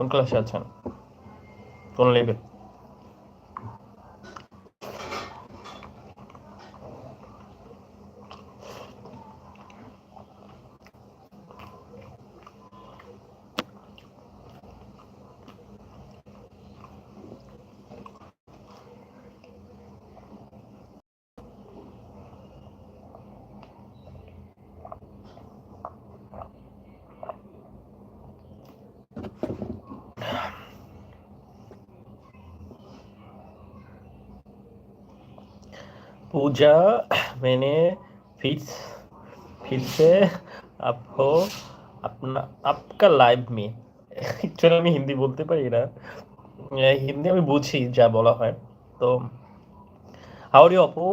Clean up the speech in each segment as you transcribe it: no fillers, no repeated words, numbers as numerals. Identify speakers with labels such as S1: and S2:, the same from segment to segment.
S1: কোন ক্লাসে আছেন, কোন লেভেল? पूजा मैंने फिर फिर से आप हो अपना आपका লাইভ में একচুয়ালি আমি হিন্দি বলতে পারি না, হিন্দি আমি বুঝি যা বলা হয়। তো হাউ আর ইউ আপু?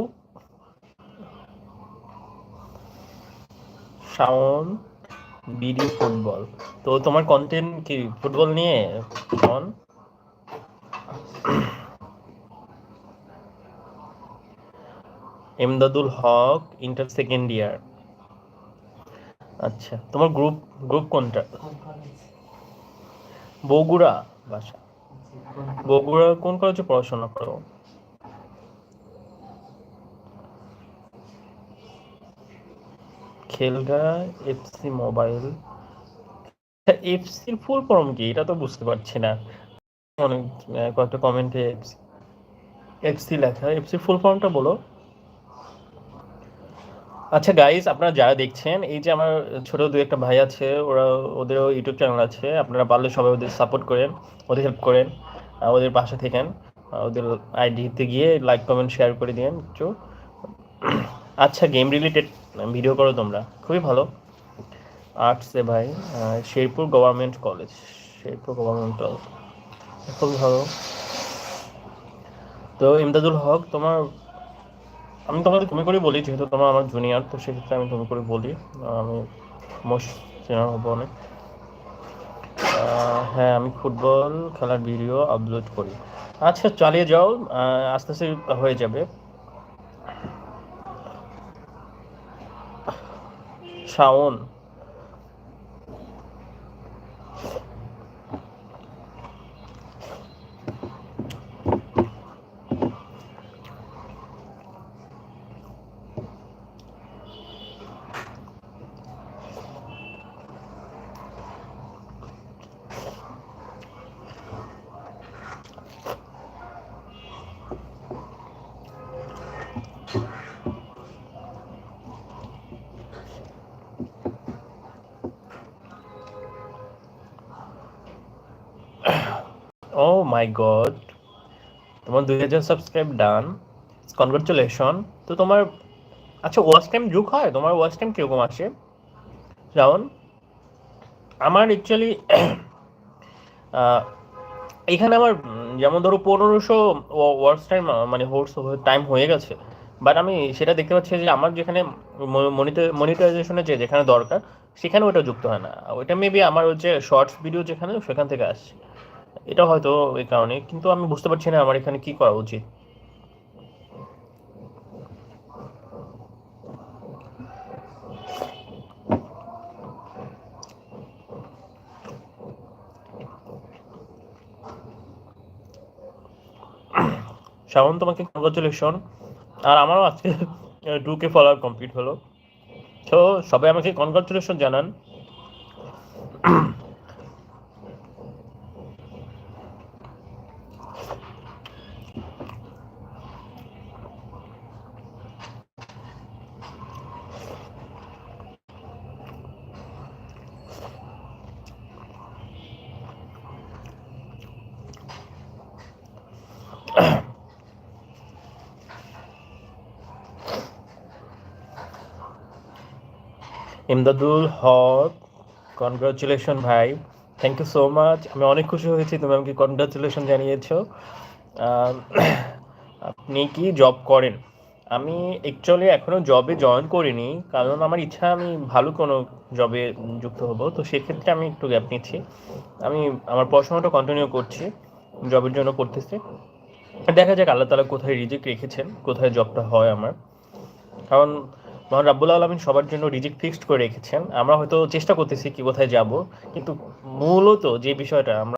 S1: শাওন ভিডিও ফুটবল, তো তোমার কন্টেন্ট কি ফুটবল নিয়ে? শাওন এমদাদুল হক ইন্টার সেকেন্ড ইয়ার। আচ্ছা, তোমার গ্রুপ গ্রুপ কোনটা? বগুড়া বাসা। বগুড়া কোন কলেজে পড়াশোনা করো? খেলগা এফসি মোবাইল। এফসির ফুল ফর্ম কি এটা তো বুঝতে পারছি না। অনেক কয়েকটা কমেন্টে এফসি লেখা, এফসির ফুল ফর্মটা বলো। আচ্ছা গাইস, আপনারা যারা দেখছেন, এই যে আমার ছোট দু একটা ভাই আছে, ওরা ওদেরও ইউটিউব চ্যানেল আছে, আপনারা পারলে সবাই ওদের সাপোর্ট করেন, ওদের হেল্প করেন, ওদের পাশে থেকেন, ওদের আইডিতে গিয়ে লাইক কমেন্ট শেয়ার করে দিন একটু। আচ্ছা, গেম রিলেটেড ভিডিও করো তোমরা, খুবই ভালো। আর্টসে ভাই, Sherpur government college, Sherpur government college, খুবই ভালো। তো ইমদাদুল হক, তোমার আমি তোমাকে তুমি করে বলি, যেহেতু তোমার আমার জুনিয়র, তো সেক্ষেত্রে আমি তুমি করে বলি, আমি মোস্ট সিনিয়র হবো অনেক। হ্যাঁ, আমি ফুটবল খেলার ভিডিও আপলোড করি। আচ্ছা, চালিয়ে যাও, আস্তে আস্তে হয়ে যাবে। শাওন, ও মাই গড, তোমার 2000 সাবস্ক্রাইব ডান, কনগ্রাচুলেশন। তো তোমার, আচ্ছা ওয়াচ টাইম যোগ হয়? তোমার ওয়াচ টাইম কীরকম আসে শাওন? আমার অ্যাকচুয়ালি এখানে আমার যেমন ধরো 1500 ওয়াচ টাইম, মানে হোর্স টাইম হয়ে গেছে, বাট আমি সেটা দেখতে পাচ্ছি যে আমার যেখানে মনিটাইজেশনে যে যেখানে দরকার, সেখানে ওটা যুক্ত হয় না। ওইটা মেবি আমার হচ্ছে শর্টস ভিডিও যেখানে, সেখান থেকে আসছে, এটা হয়তো এই কারণে, কিন্তু আমি বুঝতে পারছি না আমার এখানে কি করা উচিত। শ্রাবণ, তোমাকে কংগ্রাচুলেশন। আর আমারও আজকে 2K ফলোয়ার কমপ্লিট হলো, তো সবাই আমাকে কনগ্রাচুলেশন জানান। ইমদাদুল হক, কনগ্রাচুলেশন ভাই, থ্যাংক ইউ সো মাচ। আমি অনেক খুশি হয়েছি তুমি আমাকে কনগ্রাচুলেশন জানিয়েছো। আহ, আপনি কি জব করেন? আমি অ্যাকচুয়ালি এখনও জবে জয়েন করিনি, কারণ আমার ইচ্ছা আমি ভালো কোনো জবে যুক্ত হব, তো সেক্ষেত্রে আমি একটু গ্যাপ নিচ্ছি। আমি আমার পড়াশোনাটা কন্টিনিউ করছি, জবের জন্য করতেছি। দেখা যাক আল্লাহ তালা কোথায় রিজিক রেখেছেন, কোথায় জবটা হয় আমার। কারণ মহান রাব্বুল আলামিন সবার জন্য রিজিক ফিক্সড করে রেখেছেন, আমরা হয়তো চেষ্টা করতেছি কি কোথায় যাব, কিন্তু মূলত যে বিষয়টা আমরা